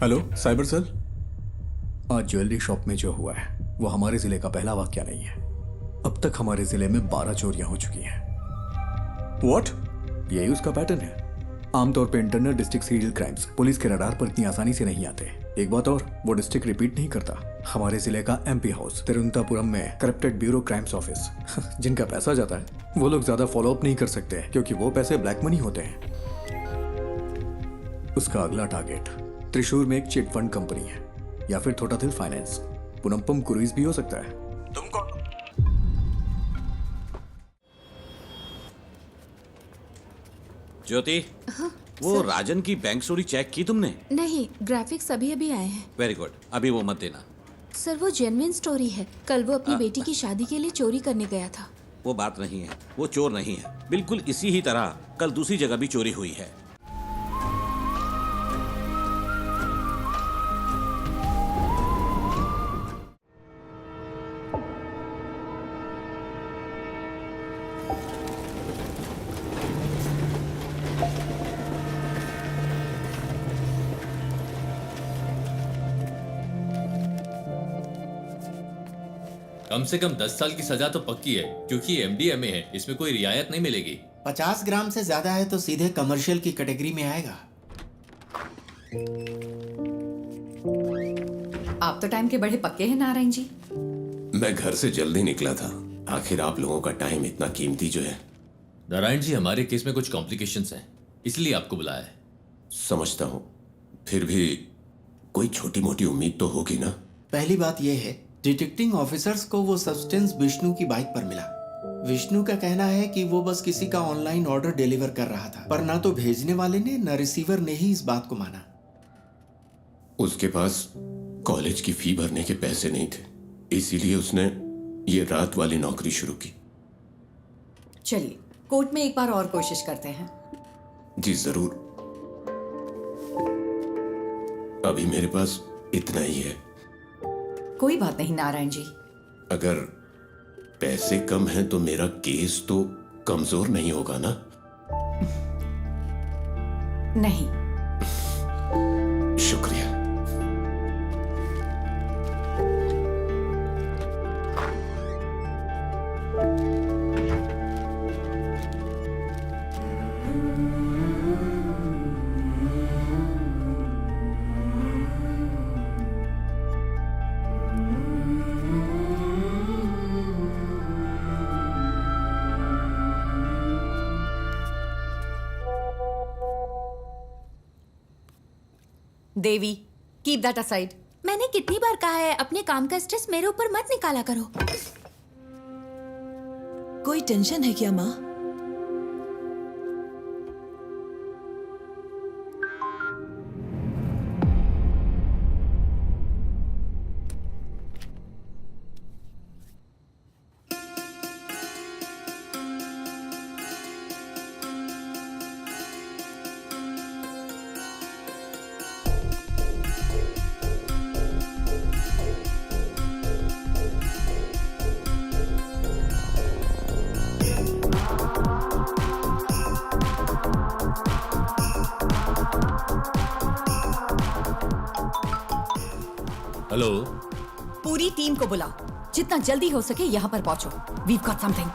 Hello cyber cell. आज jewellery shop में जो हुआ है वो हमारे जिले का पहला वाकया नहीं है। अब तक हमारे जिले में 12 चोरियां हो चुकी हैं। व्हाट? यही उसका पैटर्न है। आमतौर पे internal district serial crimes police के रडार पर इतनी आसानी से नहीं आते। एक बात और, वो डिस्ट्रिक्ट रिपीट नहीं करता। हमारे जिले का एमपी हाउस तिरुवनंतपुरम में करप्टेड ब्यूरो क्राइम्स ऑफिस जिनका पैसा जाता है वो लोग ज्यादा फॉलो अप नहीं कर सकते क्योंकि वो पैसे ब्लैक मनी होते हैं। उसका अगला टारगेट त्रिशूर में एक चिट फंड कंपनी है या फिर थोटाथिल फाइनेंस। पुनम्पम क्रूइज भी हो सकता है। तुम कौन? ज्योति, वो राजन की बैंक चोरी चेक की तुमने? नहीं, ग्राफिक्स अभी अभी आए हैं। वेरी गुड, अभी वो मत देना। सर वो जेन्युइन स्टोरी है। कल वो अपनी बेटी की शादी के लिए चोरी करने गया था। वो बात नहीं है, वो चोर नहीं है। बिल्कुल इसी ही तरह कल दूसरी जगह भी चोरी हुई है। कम से कम 10 साल की सजा तो पक्की है क्योंकि एमडीएमए है, इसमें कोई रियायत नहीं मिलेगी। 50 ग्राम से ज्यादा है तो सीधे कमर्शियल की कैटेगरी में आएगा। आप तो टाइम के बड़े पक्के हैं नारायण जी। मैं घर से जल्दी निकला था। आखिर आप लोगों का टाइम इतना कीमती जो है। नारायण जी, हमारे केस में कुछ कॉम्प्लिकेशंस हैं, इसलिए आपको बुलाया है। समझता हूँ, फिर भी कोई छोटी मोटी उम्मीद तो होगी ना। पहली बात यह है, डिटेक्टिंग ऑफिसर्स को वो सब्सटेंस विष्णु की बाइक पर मिला। विष्णु का कहना है कि वो बस किसी का ऑनलाइन ऑर्डर डिलीवर कर रहा था, पर ना तो भेजने वाले ने न रिसीवर ने ही इस बात को माना। उसके पास कॉलेज की फी भरने के पैसे नहीं थे, इसीलिए उसने ये रात वाली नौकरी शुरू की। चलिए कोर्ट में एक बार और कोशिश करते हैं। जी जरूर। अभी मेरे पास इतना ही है। कोई बात नहीं नारायण जी। अगर पैसे कम हैं तो मेरा केस तो कमजोर नहीं होगा ना? नहीं। शुक्रिया। देवी, कीप दैट असाइड। मैंने कितनी बार कहा है अपने काम का स्ट्रेस मेरे ऊपर मत निकाला करो। कोई टेंशन है क्या माँ? हेलो, पूरी टीम को बुलाओ, जितना जल्दी हो सके यहाँ पर पहुंचो। We've got something.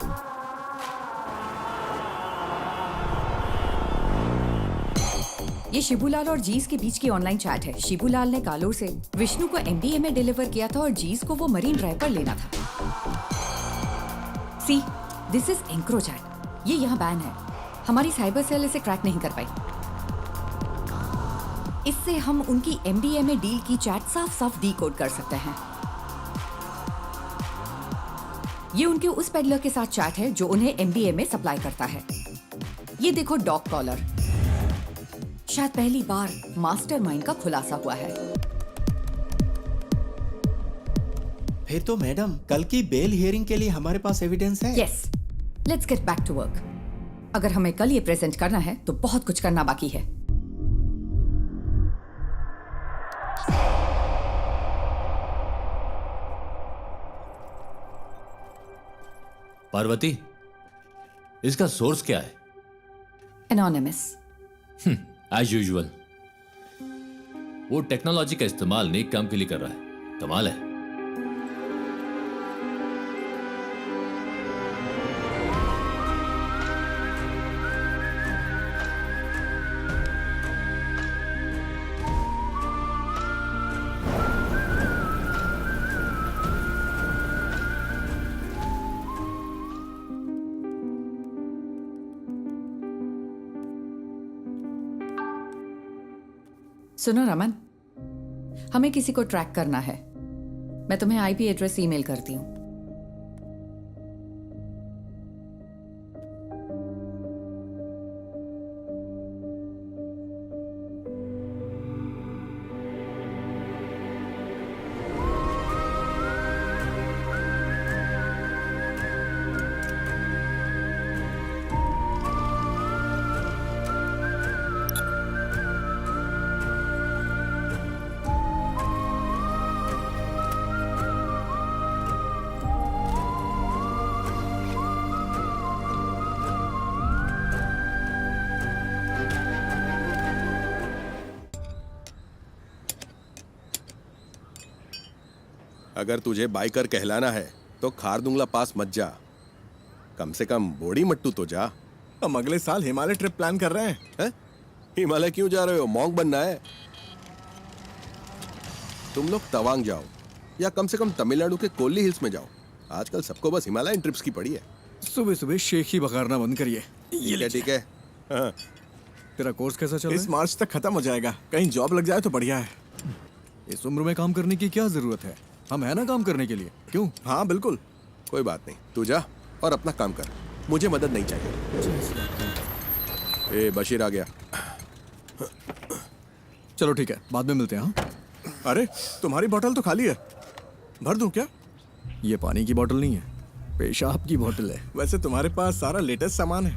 ये शिबूलाल और जीस के बीच की ऑनलाइन चैट है। शिबूलाल ने कालूर से विष्णु को एमडीएमए डिलीवर किया था और जीस को वो मरीन ड्राइव पर लेना था। सी, दिस इज एंक्रोचैट। ये यहाँ बैन है। हमारी साइबर सेल इसे क्रैक नहीं कर पाई। इससे हम उनकी एमडीएमए डील की चैट साफ साफ डीकोड कर सकते हैं। ये उनके उस पेडलर के साथ चैट है जो उन्हें एमडीएमए सप्लाई करता है। ये देखो डॉग कॉलर। शायद पहली बार मास्टरमाइंड का खुलासा हुआ है। फिर तो मैडम, कल की बेल हियरिंग के लिए हमारे पास एविडेंस है। Yes, let's get back to work. अगर हमें कल ये प्रेजेंट करना है तो बहुत कुछ करना बाकी है। पार्वती, इसका सोर्स क्या है? एनोनिमस। As usual. वो टेक्नोलॉजी का इस्तेमाल नेक काम के लिए कर रहा है। कमाल है। सुनो रमन, हमें किसी को ट्रैक करना है। मैं तुम्हें आईपी एड्रेस ईमेल करती हूँ। अगर तुझे बाइकर कहलाना है तो खारदुंगला पास मत जा, कम से कम बोड़ी मट्टू तो जा। हम अगले साल हिमालय ट्रिप प्लान कर रहे हैं। हिमालय क्यों जा रहे हो? मॉन्क बनना है? तुम लोग तवांग जाओ या कम से कम तमिलनाडु के कोल्ली हिल्स में जाओ। आजकल सबको बस हिमालयन ट्रिप्स की पड़ी है। सुबह सुबह शेख ही बघारना बंद करिए। ठीक है। हाँ। तेरा कोर्स कैसा चल रहा है? इस मार्च तक खत्म हो जाएगा। कहीं जॉब लग जाए तो बढ़िया है। इस उम्र में काम करने की क्या जरूरत है? हम है ना काम करने के लिए। क्यों? हाँ बिल्कुल। कोई बात नहीं, तू जा और अपना काम कर, मुझे मदद नहीं चाहिए। ए बशीर आ गया। चलो ठीक है, बाद में मिलते हैं। हाँ? अरे तुम्हारी बोतल तो खाली है, भर दूं क्या? ये पानी की बोतल नहीं है, पेशाब की बोतल है। वैसे तुम्हारे पास सारा लेटेस्ट सामान है।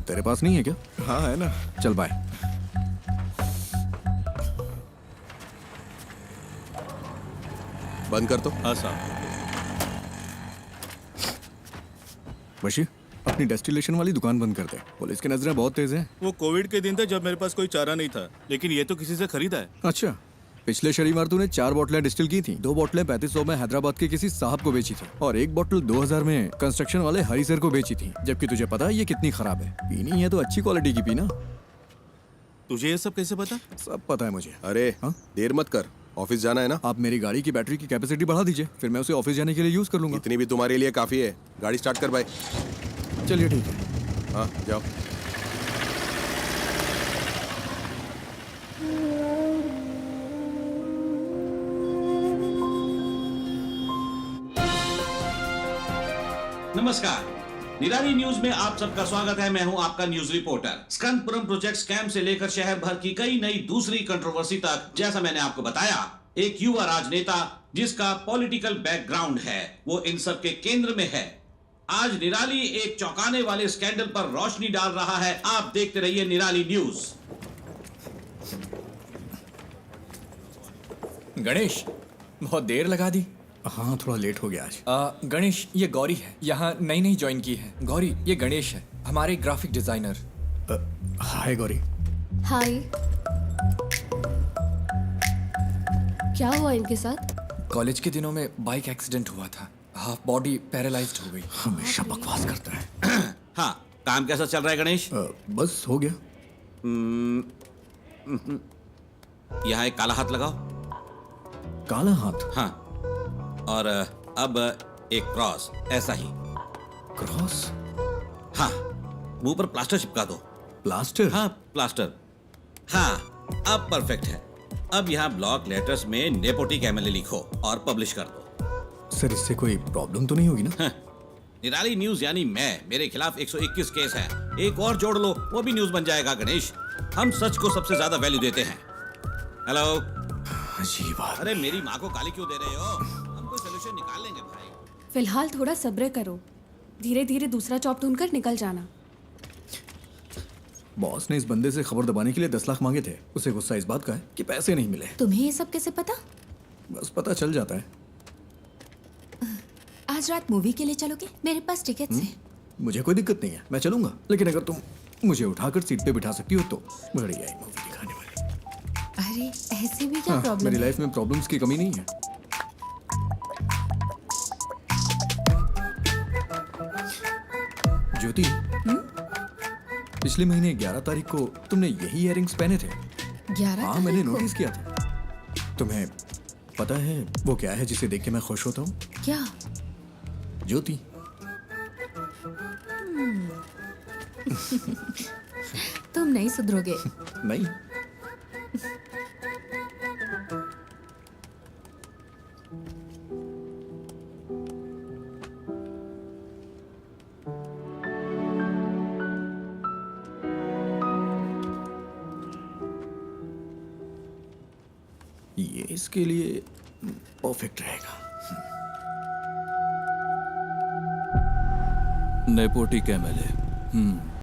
तेरे पास नहीं है क्या? हाँ है ना। चल बाय। बंद कर तो। हाँ साहब। बशीर, अपनी डेस्टिलेशन वाली दुकान बंद कर दे। पुलिस की नजरें बहुत तेज हैं। वो कोविड के दिन थे जब मेरे पास कोई चारा नहीं था, लेकिन ये तो किसी से खरीदा है। अच्छा, पिछले शनिवार तूने 4 बोतलें डिस्टिल की थी। 2 बोतलें 3500 में हैदराबाद के किसी साहब को बेची थी और 1 बोतल 2000 में कंस्ट्रक्शन वाले हरी सर को बेची थी। जबकि तुझे पता है ये कितनी खराब है। पीनी है तो अच्छी क्वालिटी की पीना। तुझे ये सब कैसे पता? सब पता है मुझे। अरे देर मत कर, ऑफिस जाना है ना। आप मेरी गाड़ी की बैटरी की कैपेसिटी बढ़ा दीजिए, फिर मैं उसे ऑफिस जाने के लिए यूज कर लूंगा। इतनी भी तुम्हारे लिए काफी है। गाड़ी स्टार्ट कर भाई। चलिए ठीक है। हाँ जाओ। नमस्कार, निराली न्यूज में आप सबका स्वागत है। मैं हूं आपका न्यूज रिपोर्टर। स्कंदपुरम प्रोजेक्ट स्कैम से लेकर शहर भर की कई नई दूसरी कंट्रोवर्सी तक, जैसा मैंने आपको बताया, एक युवा राजनेता जिसका पॉलिटिकल बैकग्राउंड है, वो इन सब के केंद्र में है। आज निराली एक चौंकाने वाले स्कैंडल पर रोशनी डाल रहा है। आप देखते रहिए निराली न्यूज। गणेश, बहुत देर लगा दी। हाँ थोड़ा लेट हो गया आज। गणेश, ये गौरी है, यहाँ नई ज्वाइन की है। गौरी, ये गणेश है, हमारे ग्राफिक डिजाइनर। हाय गौरी। हाय। क्या हुआ इनके साथ? कॉलेज के दिनों में बाइक एक्सीडेंट हुआ था, हाफ बॉडी पैरालाइज्ड हो गई। हमेशा बकवास करता है। हाँ, काम कैसा चल रहा है गणेश? बस हो गया। यहाँ एक काला हाथ लगाओ। काला हाथ? हाँ, और अब एक क्रॉस, ऐसा ही। क्रॉस? हाँ, मुंह पर प्लास्टर चिपका दो। प्लास्टर? हाँ प्लास्टर। हाँ, अब परफेक्ट है। अब यहाँ ब्लॉक लेटर्स में नेपोटिक एमएलए लिखो और पब्लिश कर दो। सर इससे कोई प्रॉब्लम तो नहीं होगी ना? हाँ, निराली न्यूज यानी मेरे खिलाफ 121 केस है। एक और जोड़ लो, वो भी न्यूज बन जाएगा। गणेश, हम सच को सबसे ज्यादा वैल्यू देते हैं। हेलो। अजीब बात। अरे मेरी माँ को गाली क्यों दे रहे हो? हम कोई सोल्यूशन निकाल लेंगे भाई। फिलहाल थोड़ा सब्र करो, धीरे धीरे दूसरा जॉब ढूंढकर निकल जाना। बॉस ने इस बंदे से खबर दबाने के लिए 10 लाख मांगे थे। उसे गुस्सा इस बात का है कि पैसे नहीं मिले। तुम्हें ये सब कैसे पता? बस पता चल जाता है। आज रात मूवी के लिए चलोगे? मेरे पास टिकट्स हैं। मुझे कोई दिक्कत नहीं है, मैं चलूंगा। लेकिन अगर तुम मुझे उठाकर सीट पे बिठा सकती हो तो बढ़िया मूवी दिखाने वाली। अरे ऐसे भी क्या हाँ, प्रॉब्लम मेरी है? लाइफ में प्रॉब्लम्स की कमी नहीं है। ज्योति, पिछले महीने 11 तारीख को तुमने यही इयररिंग्स पहने थे। 11 हाँ, मैंने तारीख को? नोटिस किया था। तुम्हें पता है वो क्या है जिसे देख के मैं खुश होता हूँ? क्या? ज्योति। तुम नहीं सुधरोगे। नहीं। ये इसके लिए परफेक्ट रहेगा। नेपोटिक एमएलए